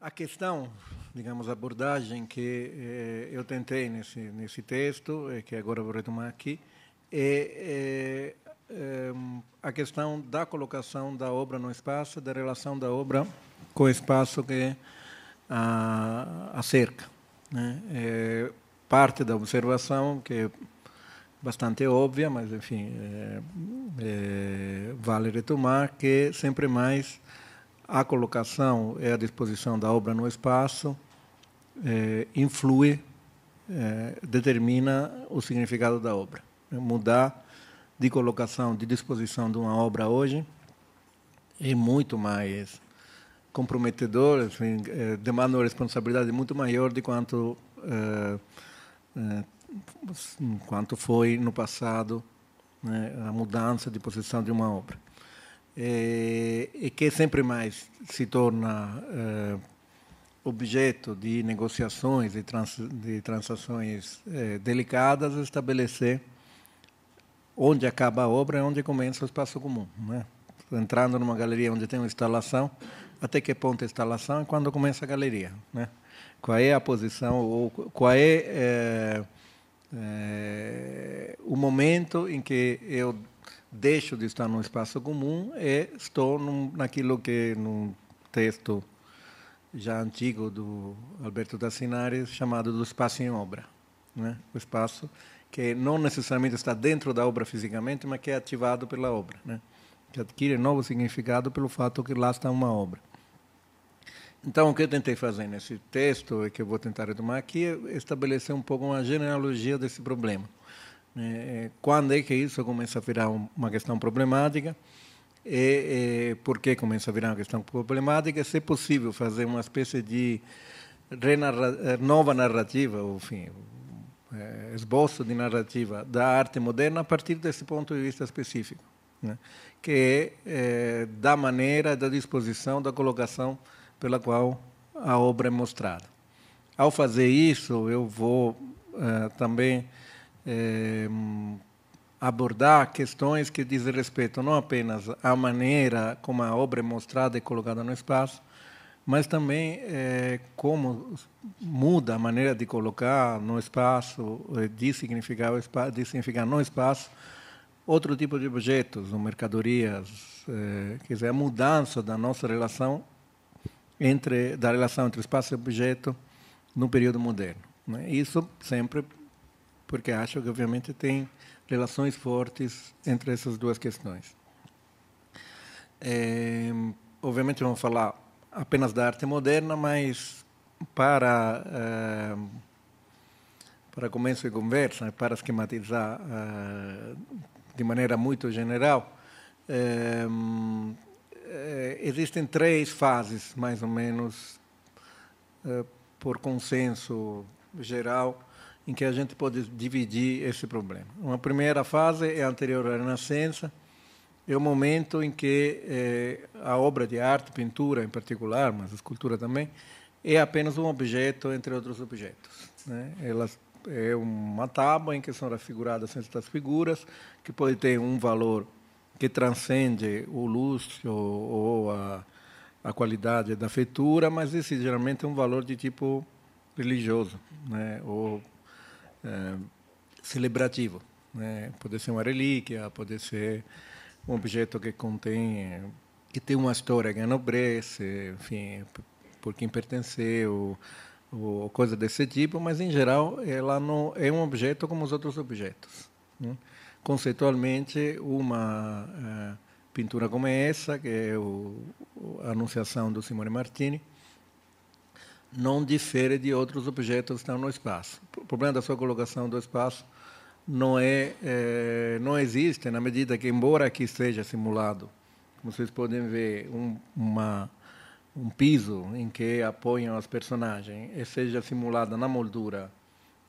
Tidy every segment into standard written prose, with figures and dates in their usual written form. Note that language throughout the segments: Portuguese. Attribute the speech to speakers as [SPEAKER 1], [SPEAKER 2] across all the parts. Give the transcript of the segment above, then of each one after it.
[SPEAKER 1] A questão, digamos, a abordagem que eu tentei nesse texto, que agora vou retomar aqui, é a questão da colocação da obra no espaço, da relação da obra com o espaço que a cerca. Né? Parte da observação, que é bastante óbvia, mas, enfim, vale retomar que sempre mais a colocação e a disposição da obra no espaço influi, determina o significado da obra. Mudar de colocação, de disposição de uma obra hoje é muito mais comprometedor, enfim, demanda uma responsabilidade muito maior de quanto foi no passado, né, a mudança de posição de uma obra. E que sempre mais se torna objeto de negociações e de transações delicadas, estabelecer onde acaba a obra e onde começa o espaço comum. Né? Entrando numa galeria onde tem uma instalação, até que ponto a instalação e quando começa a galeria. Né? Qual é a posição, ou qual é o momento em que eu deixo de estar num espaço comum e estou naquilo que, num texto já antigo do Alberto Tassinari, chamado do espaço em obra. Né? O espaço que não necessariamente está dentro da obra fisicamente, mas que é ativado pela obra. Né? Que adquire novo significado pelo fato que lá está uma obra. Então, o que eu tentei fazer nesse texto, e que eu vou tentar retomar aqui, é estabelecer um pouco uma genealogia desse problema. Quando é que isso começa a virar uma questão problemática e por que começa a virar uma questão problemática, se é possível fazer uma espécie de nova narrativa, ou, enfim, esboço de narrativa da arte moderna a partir desse ponto de vista específico, né? Que é da maneira, da disposição, da colocação pela qual a obra é mostrada. Ao fazer isso, eu vou também abordar questões que dizem respeito não apenas à maneira como a obra é mostrada e colocada no espaço, mas também como muda a maneira de colocar no espaço, de significar no espaço outro tipo de objetos, ou mercadorias, quer dizer, a mudança da nossa relação da relação entre espaço e objeto no período moderno. Né? Isso sempre porque acho que, obviamente, tem relações fortes entre essas duas questões. Obviamente, vamos falar apenas da arte moderna, mas para começo de conversa, para esquematizar de maneira muito geral, existem 3 fases, mais ou menos, por consenso geral, em que a gente pode dividir esse problema. Uma primeira fase é anterior à Renascença, é o momento em que a obra de arte, pintura em particular, mas escultura também, é apenas um objeto entre outros objetos. Né? Elas é uma tábua em que são figuradas estas figuras, que pode ter um valor que transcende o lustre ou a qualidade da feitura, mas esse geralmente é um valor de tipo religioso, né? Ou celebrativo. Né? Pode ser uma relíquia, pode ser um objeto que tem uma história que enobrece, enfim, por quem pertenceu, ou coisa desse tipo, mas, em geral, ela não é um objeto como os outros objetos. Né? Conceitualmente, uma pintura como essa, que é a Anunciação do Simone Martini, não difere de outros objetos que estão no espaço. O problema da sua colocação do espaço não existe na medida que, embora aqui seja simulado, como vocês podem ver, um piso em que apoiam os personagens, e seja simulada na moldura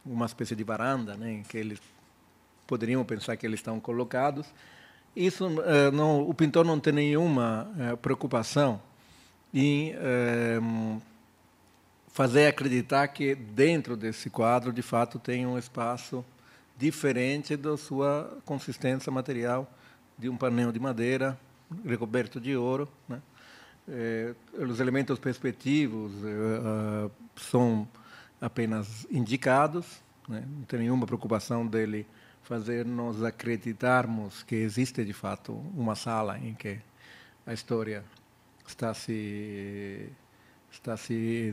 [SPEAKER 1] uma espécie de varanda, né, em que eles poderiam pensar que eles estão colocados, isso o pintor não tem nenhuma preocupação em fazer acreditar que dentro desse quadro, de fato, tem um espaço diferente da sua consistência material, de um painel de madeira recoberto de ouro, né? os elementos perspectivos são apenas indicados, né? Não tem nenhuma preocupação dele fazer-nos acreditarmos que existe de fato uma sala em que a história está se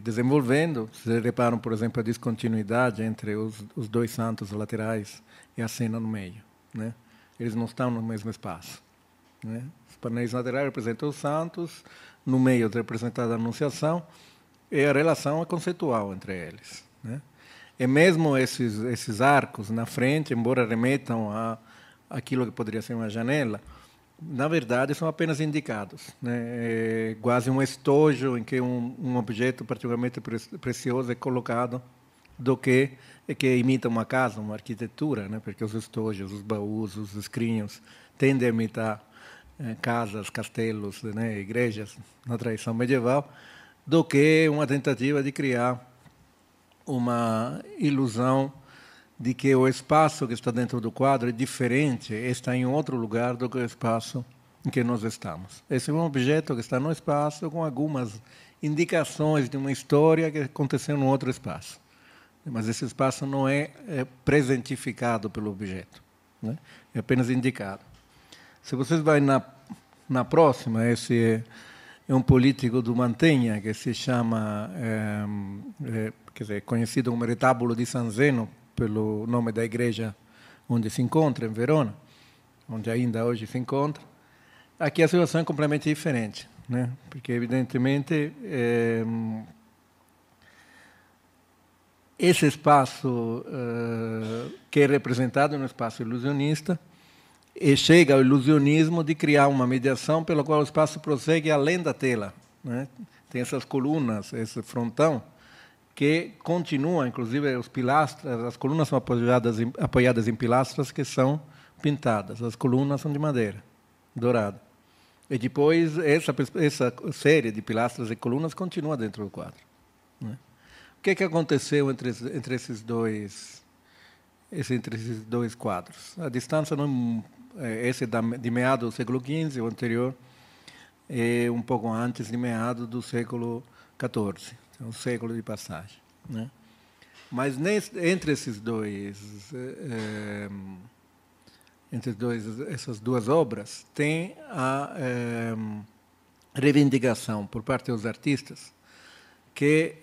[SPEAKER 1] desenvolvendo. Vocês reparam, por exemplo, a descontinuidade entre os dois santos laterais e a cena no meio, né? Eles não estão no mesmo espaço, né? Os painéis laterais representam os santos, no meio representada a Anunciação, e a relação é conceitual entre eles, né? E mesmo esses arcos na frente, embora remetam a aquilo que poderia ser uma janela, na verdade são apenas indicados, né? É quase um estojo em que um objeto particularmente precioso é colocado do que imita uma casa, uma arquitetura, né? Porque os estojos, os baús, os escrinhos tendem a imitar casas, castelos, né? Igrejas na tradição medieval, do que uma tentativa de criar uma ilusão de que o espaço que está dentro do quadro é diferente, está em outro lugar do que o espaço em que nós estamos. Esse é um objeto que está no espaço com algumas indicações de uma história que aconteceu em outro espaço. Mas esse espaço não é presentificado pelo objeto, né? É apenas indicado. Se vocês vão na próxima, esse é um político do Mantegna que se chama, quer dizer, conhecido como Retábulo di San Zeno, pelo nome da igreja onde se encontra, em Verona, onde ainda hoje se encontra. Aqui a situação é completamente diferente, né? Porque, evidentemente, esse espaço que é representado no espaço ilusionista, e chega ao ilusionismo de criar uma mediação pela qual o espaço prossegue além da tela, né? Tem essas colunas, esse frontão, que continuam, inclusive os pilastras, as colunas são apoiadas em pilastras que são pintadas, as colunas são de madeira dourada. E depois essa série de pilastras e colunas continua dentro do quadro, né? O que aconteceu entre esses dois quadros? A distância não esse de meados do século XV, o anterior é um pouco antes de meados do século XIV, um século de passagem, né? Mas entre essas duas obras tem a reivindicação por parte dos artistas que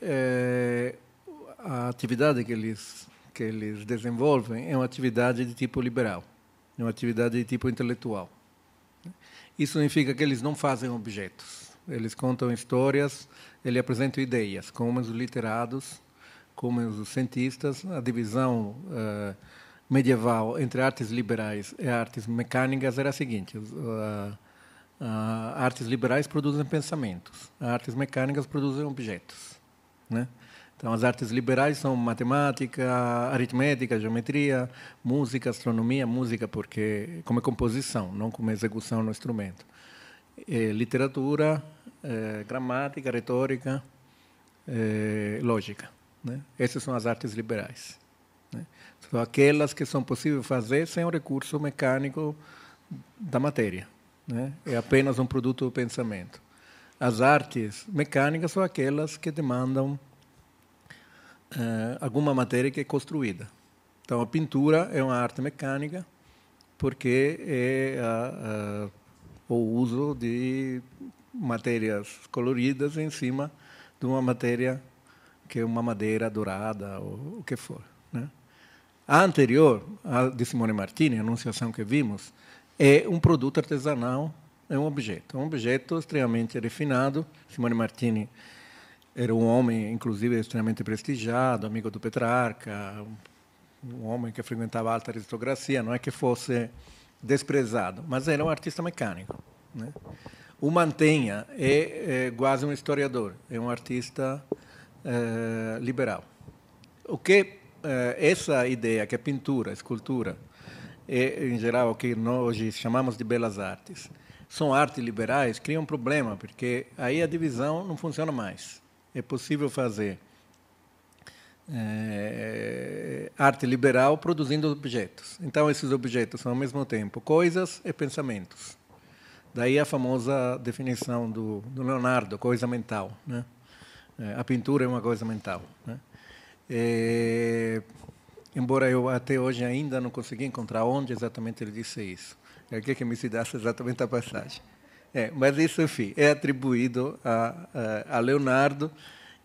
[SPEAKER 1] a atividade que eles desenvolvem é uma atividade de tipo liberal, é uma atividade de tipo intelectual. Isso significa que eles não fazem objetos, eles contam histórias, eles apresentam ideias, como os literados, como os cientistas. A divisão medieval entre artes liberais e artes mecânicas era a seguinte: artes liberais produzem pensamentos, artes mecânicas produzem objetos, né? Então, as artes liberais são matemática, aritmética, geometria, música, astronomia, música porque como composição, não como execução no instrumento. Literatura, gramática, retórica, lógica, né? Essas são as artes liberais, né? São aquelas que são possíveis fazer sem o recurso mecânico da matéria, né? É apenas um produto do pensamento. As artes mecânicas são aquelas que demandam alguma matéria que é construída. Então, a pintura é uma arte mecânica porque é o uso de matérias coloridas em cima de uma matéria que é uma madeira dourada ou o que for, né? A anterior, a de Simone Martini, a Anunciação que vimos, é um produto artesanal, é um objeto extremamente refinado. Simone Martini era um homem, inclusive, extremamente prestigiado, amigo do Petrarca, um homem que frequentava a alta aristocracia, não é que fosse desprezado, mas era um artista mecânico, né? O Mantegna é quase um historiador, é um artista liberal. O que essa ideia que a pintura, a escultura, em geral o que nós hoje chamamos de belas artes, são artes liberais, cria um problema, porque aí a divisão não funciona mais. É possível fazer arte liberal produzindo objetos. Então, esses objetos são, ao mesmo tempo, coisas e pensamentos. Daí a famosa definição do Leonardo, coisa mental, né? A pintura é uma coisa mental, né? Embora eu até hoje ainda não consegui encontrar onde exatamente ele disse isso. É aqui que me citasse exatamente a passagem. Mas isso, enfim, é atribuído a Leonardo,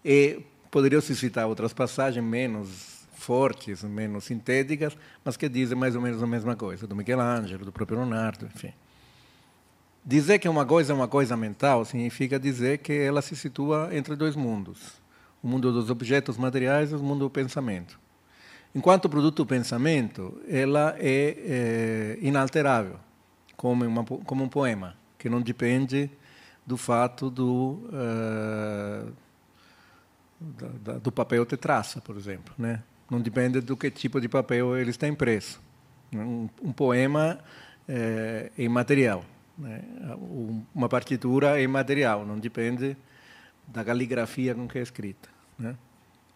[SPEAKER 1] e poderia se citar outras passagens menos fortes, menos sintéticas, mas que dizem mais ou menos a mesma coisa, do Michelangelo, do próprio Leonardo, enfim. Dizer que uma coisa é uma coisa mental significa dizer que ela se situa entre dois mundos, o mundo dos objetos materiais e o mundo do pensamento. Enquanto produto do pensamento, ela é inalterável, como um poema, que não depende do fato do papel que traça, por exemplo, né? Não depende do que tipo de papel ele está impresso. Um poema é imaterial, né? Uma partitura é imaterial, não depende da caligrafia com que é escrita, né?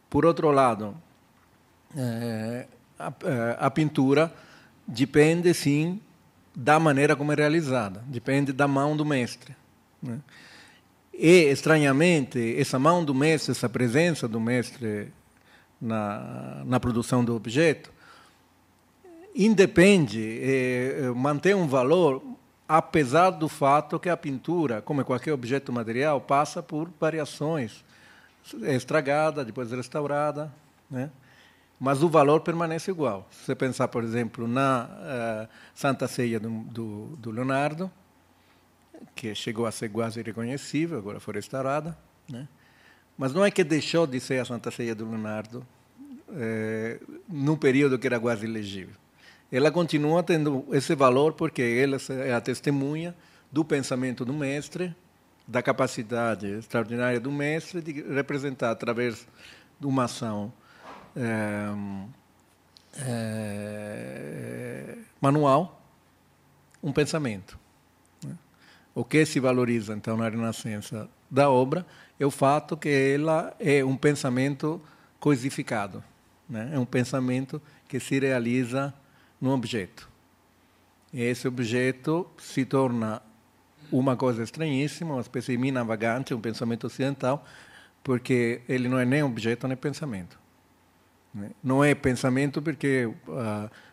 [SPEAKER 1] Por outro lado, a pintura depende, sim, da maneira como é realizada, depende da mão do mestre, né? E, estranhamente, essa mão do mestre, essa presença do mestre na produção do objeto, independe, mantém um valor, apesar do fato que a pintura, como qualquer objeto material, passa por variações, é estragada, depois restaurada, né? Mas o valor permanece igual. Se você pensar, por exemplo, na Santa Ceia do Leonardo, que chegou a ser quase irreconhecível, agora foi restaurada, né? Mas não é que deixou de ser a Santa Ceia do Leonardo num período que era quase ilegível. Ela continua tendo esse valor porque ela é a testemunha do pensamento do mestre, da capacidade extraordinária do mestre de representar, através de uma ação manual, um pensamento. O que se valoriza, então, na Renascença da obra é o fato que ela é um pensamento coisificado, né? É um pensamento que se realiza num objeto. E esse objeto se torna uma coisa estranhíssima, uma espécie de mina vagante, um pensamento ocidental, porque ele não é nem objeto nem pensamento. Não é pensamento porque,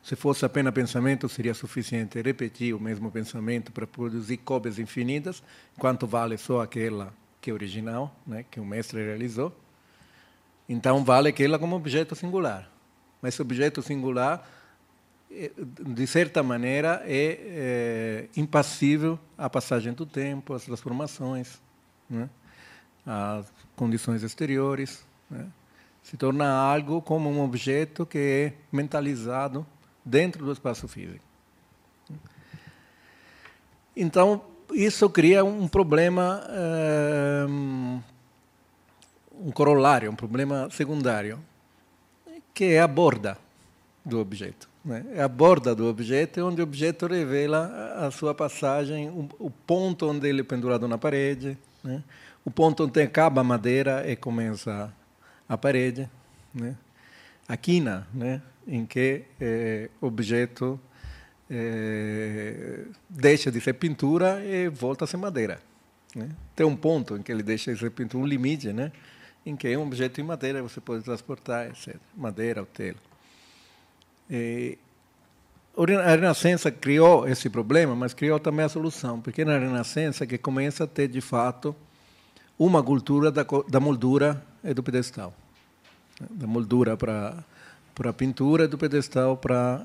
[SPEAKER 1] se fosse apenas pensamento, seria suficiente repetir o mesmo pensamento para produzir cópias infinitas, quanto vale só aquela que é original, né, que o mestre realizou. Então, vale aquela como objeto singular. Mas esse objeto singular, de certa maneira, é impassível à passagem do tempo, às transformações, né, às condições exteriores, né? Se torna algo como um objeto que é mentalizado dentro do espaço físico. Então, isso cria um problema, um corolário, um problema secundário, que é a borda do objeto, né? É a borda do objeto onde o objeto revela a sua passagem, o ponto onde ele é pendurado na parede, né? O ponto onde acaba a madeira e começa a parede, né? A quina, né, em que o objeto deixa de ser pintura e volta a ser madeira, né? Tem um ponto em que ele deixa de ser pintura, um limite, né, em que é um objeto em madeira você pode transportar, etc. Madeira ou tela. A Renascença criou esse problema, mas criou também a solução, porque na Renascença que começa a ter, de fato, uma cultura da moldura e do pedestal. Da moldura para a pintura e do pedestal para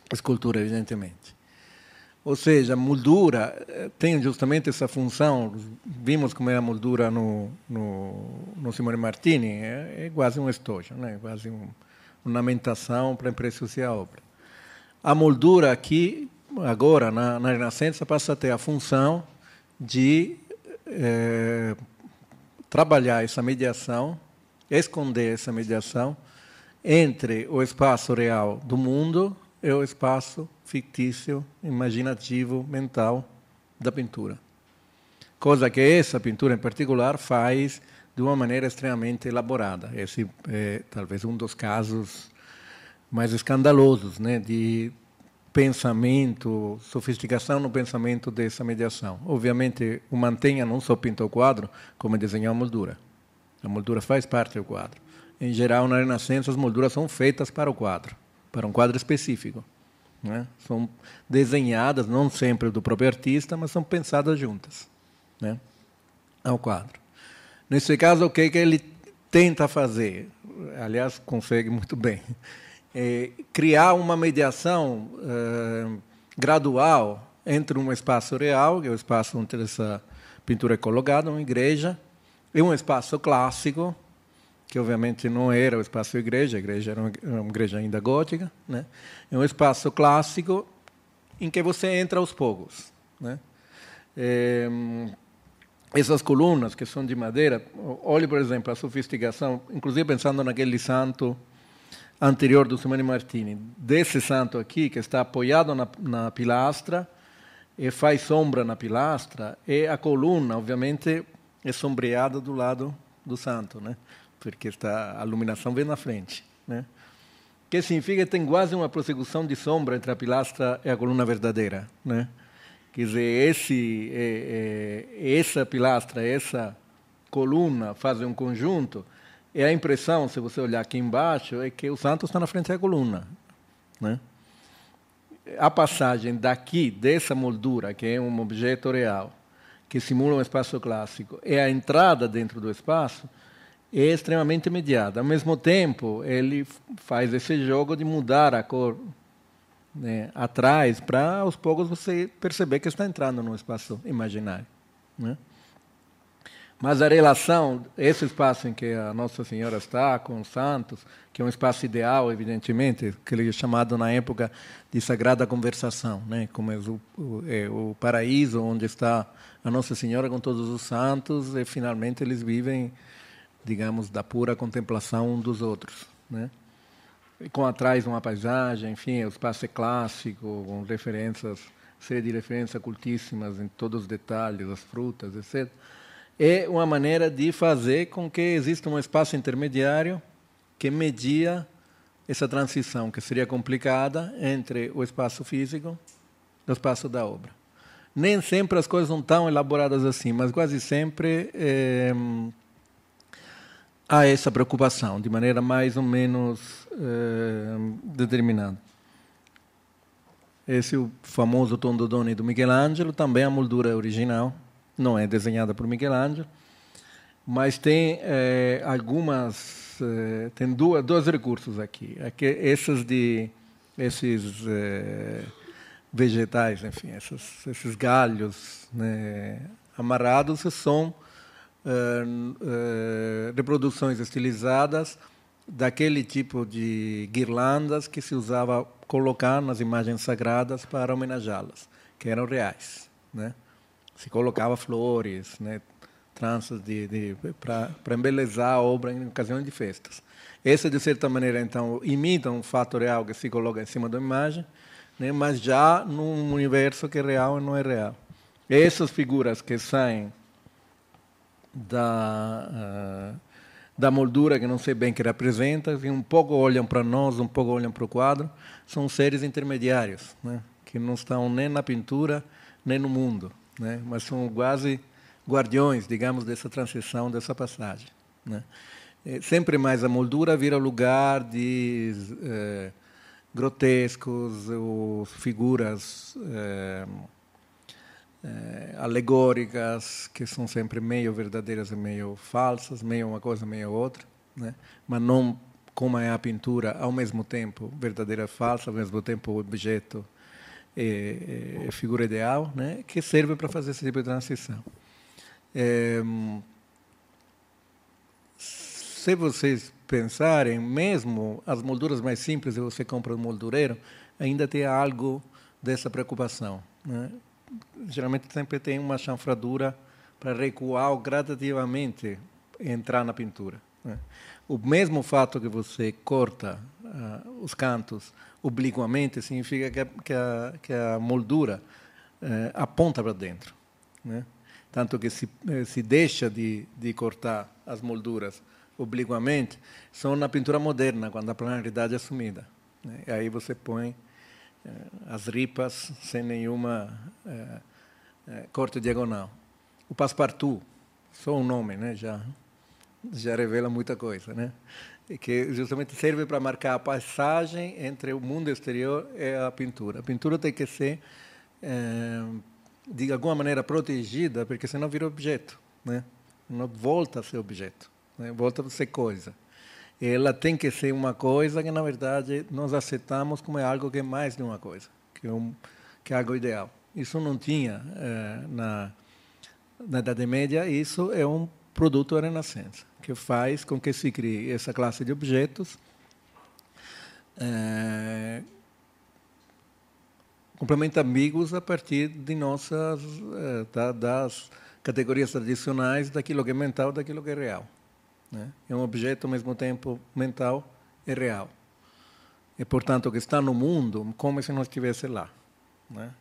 [SPEAKER 1] a escultura, evidentemente. Ou seja, a moldura tem justamente essa função. Vimos como é a moldura no Simone Martini, é quase um estojo, né? Quase uma ornamentação para impressionar a obra. A moldura aqui, agora, na Renascença, passa a ter a função de trabalhar essa mediação, esconder essa mediação entre o espaço real do mundo e o espaço fictício, imaginativo, mental da pintura. Coisa que essa pintura em particular faz de uma maneira extremamente elaborada. Esse é talvez um dos casos mais escandalosos, né, de pensamento, sofisticação no pensamento dessa mediação. Obviamente, o Mantegna não só pinta o quadro, como desenhou a moldura. A moldura faz parte do quadro. Em geral, na Renascença, as molduras são feitas para o quadro, para um quadro específico. Né? São desenhadas, não sempre do próprio artista, mas são pensadas juntas, né, ao quadro. Nesse caso, o que ele tenta fazer? Aliás, consegue muito bem. Criar uma mediação gradual entre um espaço real, que é o espaço onde essa pintura é colocada, uma igreja, e um espaço clássico, que obviamente não era o espaço igreja, a igreja era uma igreja ainda gótica, né? É um espaço clássico em que você entra aos poucos, né? Essas colunas que são de madeira, olhe, por exemplo, a sofisticação, inclusive pensando naquele santo anterior do Simone Martini, desse santo aqui, que está apoiado na pilastra e faz sombra na pilastra, e a coluna, obviamente, é sombreada do lado do santo, né? Porque a iluminação vem na frente, né? Que significa que tem quase uma prossecução de sombra entre a pilastra e a coluna verdadeira, né? Quer dizer, essa pilastra, essa coluna fazem um conjunto, e a impressão, se você olhar aqui embaixo, é que o santo está na frente da coluna, né? A passagem daqui, dessa moldura, que é um objeto real, que simula um espaço clássico, e a entrada dentro do espaço, é extremamente mediada. Ao mesmo tempo, ele faz esse jogo de mudar a cor, né, atrás, para aos poucos você perceber que está entrando num espaço imaginário, né? Mas a relação, esse espaço em que a Nossa Senhora está com os santos, que é um espaço ideal, evidentemente, que ele é chamado na época de Sagrada Conversação, né? Como é o paraíso onde está a Nossa Senhora com todos os santos, e finalmente eles vivem, digamos, da pura contemplação um dos outros, né? E com atrás uma paisagem, enfim, o espaço é clássico, com referências, série de referências cultíssimas em todos os detalhes, as frutas, etc. É uma maneira de fazer com que exista um espaço intermediário que media essa transição, que seria complicada, entre o espaço físico e o espaço da obra. Nem sempre as coisas não estão elaboradas assim, mas quase sempre há essa preocupação, de maneira mais ou menos determinada. Esse é o famoso Tondodone do Michelangelo, também a moldura original, não é desenhada por Michelangelo, mas tem tem dois recursos aqui. Esses vegetais, enfim, esses galhos, né, amarrados, são reproduções estilizadas daquele tipo de guirlandas que se usava colocar nas imagens sagradas para homenageá-las, que eram reais, né? Se colocava flores, né, tranças para embelezar a obra em ocasiões de festas. Esse, de certa maneira, então, imita um fato real que se coloca em cima da imagem, né, mas já num universo que é real e não é real. Essas figuras que saem da moldura, que não sei bem o que representa, um pouco olham para nós, um pouco olham para o quadro, são seres intermediários, né, que não estão nem na pintura, nem no mundo, né, mas são quase guardiões, digamos, dessa transição, dessa passagem, né. Sempre mais a moldura vira lugar de grotescos, ou figuras alegóricas, que são sempre meio verdadeiras e meio falsas, meio uma coisa, meio outra, né? Mas não como é a pintura, ao mesmo tempo verdadeira e falsa, ao mesmo tempo o objeto é figura ideal, né? Que serve para fazer esse tipo de transição. Se vocês pensarem, mesmo as molduras mais simples, você compra um moldureiro, ainda tem algo dessa preocupação, né? Geralmente sempre tem uma chanfradura para recuar gradativamente e entrar na pintura, né? O mesmo fato que você corta os cantos obliquamente significa que a moldura aponta para dentro, né? Tanto que se deixa de cortar as molduras obliquamente, são na pintura moderna, quando a planaridade é assumida, né? E aí você põe as ripas sem nenhuma corte diagonal. O passepartout, só um nome, né, já revela muita coisa, né? E que justamente serve para marcar a passagem entre o mundo exterior e a pintura. A pintura tem que ser, de alguma maneira, protegida, porque senão vira objeto, né? Não volta a ser objeto, né? Volta a ser coisa. Ela tem que ser uma coisa que, na verdade, nós aceitamos como algo que é mais de uma coisa, que é algo ideal. Isso não tinha na Idade Média, isso é um produto da Renascença, que faz com que se crie essa classe de objetos completamente ambíguos a partir de nossas das categorias tradicionais daquilo que é mental, daquilo que é real, né? É um objeto ao mesmo tempo mental e real. E, portanto, que está no mundo como se não estivesse lá, né?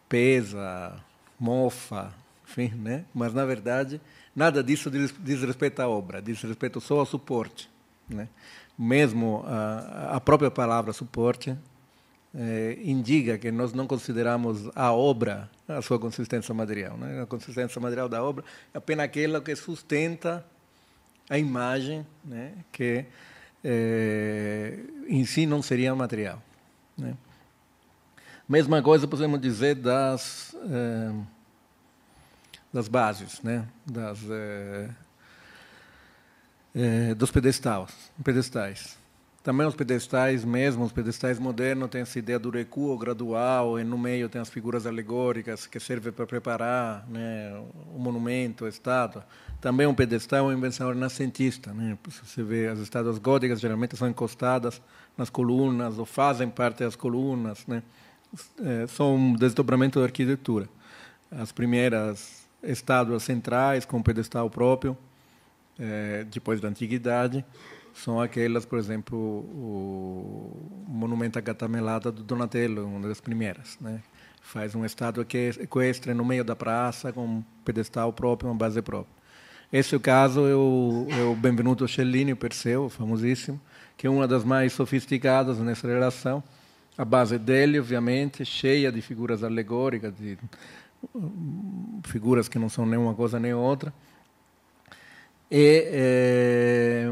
[SPEAKER 1] Pesa, mofa, enfim, né? Mas, na verdade, nada disso diz respeito à obra, diz respeito só ao suporte, né? Mesmo a própria palavra suporte indica que nós não consideramos a obra a sua consistência material, né? A consistência material da obra é apenas aquela que sustenta a imagem, né? Que em si não seria material, né? Mesma coisa podemos dizer das bases, né? Dos pedestais. Também os pedestais, mesmo os pedestais modernos, têm essa ideia do recuo gradual, e no meio tem as figuras alegóricas que servem para preparar, né, o monumento, a estátua. Também um pedestal é uma invenção renascentista, né? Você vê, as estátuas góticas geralmente são encostadas nas colunas ou fazem parte das colunas, né? São um desdobramento da arquitetura. As primeiras estátuas centrais com pedestal próprio, depois da antiguidade, são aquelas, por exemplo, o monumento à Gatamelata do Donatello, uma das primeiras, né? Faz uma estátua que é equestre no meio da praça, com um pedestal próprio, uma base própria. Esse é o caso, é o Benvenuto Cellini, o Perseu, famosíssimo, que é uma das mais sofisticadas nessa relação. A base dele, obviamente, cheia de figuras alegóricas, de figuras que não são nem uma coisa nem outra. E,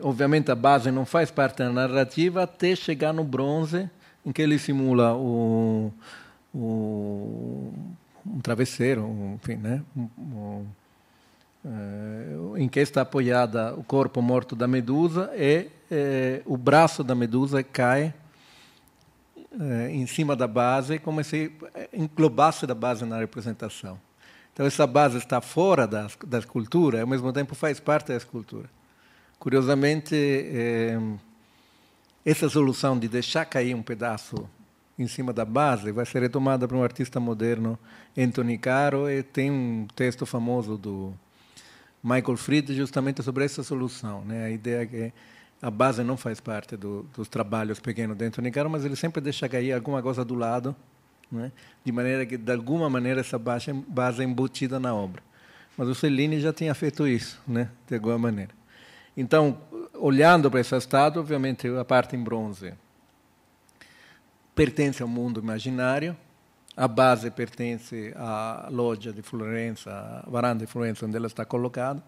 [SPEAKER 1] obviamente, a base não faz parte da narrativa até chegar no bronze, em que ele simula um travesseiro, enfim, né? Em que está apoiada o corpo morto da Medusa e o braço da Medusa cai em cima da base, como se englobasse da base na representação. Então, essa base está fora da escultura, e ao mesmo tempo faz parte da escultura. Curiosamente, essa solução de deixar cair um pedaço em cima da base vai ser retomada por um artista moderno, Anthony Caro, e tem um texto famoso do Michael Fried justamente sobre essa solução, né? A ideia que a base não faz parte dos trabalhos pequenos de Anthony Caro, mas ele sempre deixa cair alguma coisa do lado, né? De maneira que, de alguma maneira, essa base é embutida na obra. Mas o Cellini já tinha feito isso, né? De alguma maneira. Então, olhando para essa estátua, obviamente, a parte em bronze pertence ao mundo imaginário, a base pertence à loja de Florença, à varanda de Florença, onde ela está colocada,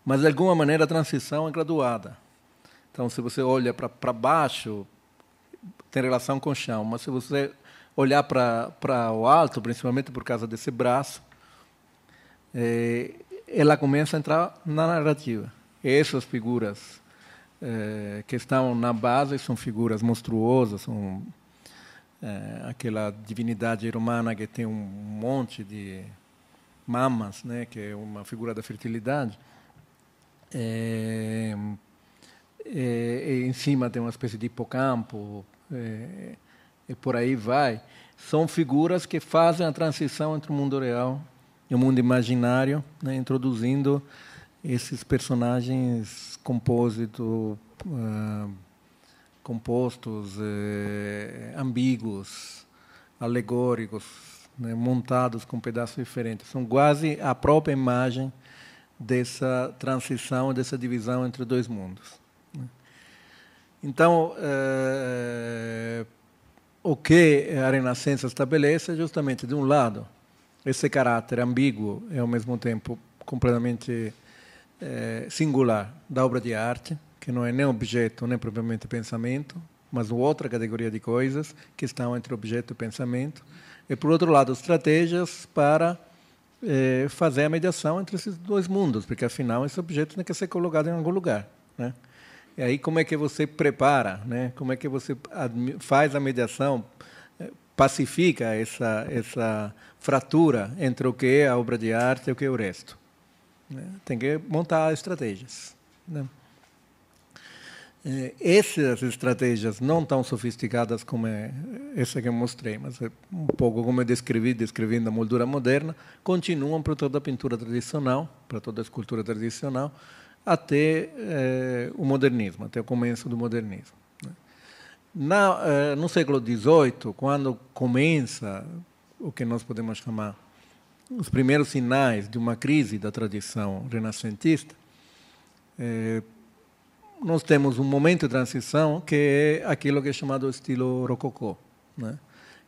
[SPEAKER 1] mas, de alguma maneira, a transição é graduada. Então, se você olha para baixo, tem relação com o chão, mas se você olhar para o alto, principalmente por causa desse braço, ela começa a entrar na narrativa. E essas figuras que estão na base são figuras monstruosas, são aquela divindade romana que tem um monte de mamas, né, que é uma figura da fertilidade. Em cima tem uma espécie de hipocampo, e por aí vai. São figuras que fazem a transição entre o mundo real e o mundo imaginário, né, introduzindo esses personagens compostos, ambíguos, alegóricos, né, montados com pedaços diferentes. São quase a própria imagem dessa transição, dessa divisão entre dois mundos. Então, o que a Renascença estabelece é justamente, de um lado, esse caráter ambíguo e, ao mesmo tempo, completamente singular da obra de arte, que não é nem objeto, nem propriamente pensamento, mas outra categoria de coisas que estão entre objeto e pensamento. E, por outro lado, estratégias para fazer a mediação entre esses dois mundos, porque, afinal, esse objeto tem que ser colocado em algum lugar, né? E aí, como é que você prepara, né? Como é que você faz a mediação, pacifica essa fratura entre o que é a obra de arte e o que é o resto, né? Tem que montar estratégias, né? Essas estratégias não tão sofisticadas como essa que eu mostrei, mas um pouco como eu descrevendo a moldura moderna, continuam para toda a pintura tradicional, para toda a escultura tradicional, até o modernismo, até o começo do modernismo. No século XVIII, quando começa o que nós podemos chamar os primeiros sinais de uma crise da tradição renascentista, nós temos um momento de transição que é aquilo que é chamado estilo rococó, né?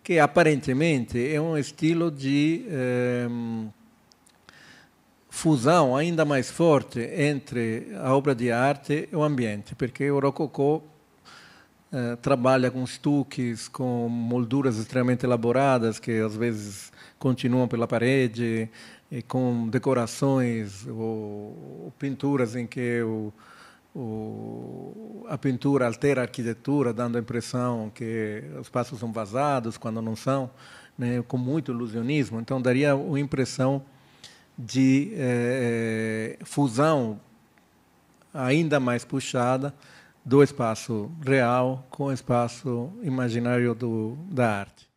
[SPEAKER 1] Que aparentemente é um estilo de fusão ainda mais forte entre a obra de arte e o ambiente, porque o rococó trabalha com estuques, com molduras extremamente elaboradas, que às vezes continuam pela parede, e com decorações ou pinturas em que a pintura altera a arquitetura, dando a impressão que os espaços são vazados, quando não são, né, com muito ilusionismo. Então, daria uma impressão de fusão ainda mais puxada do espaço real com o espaço imaginário da arte.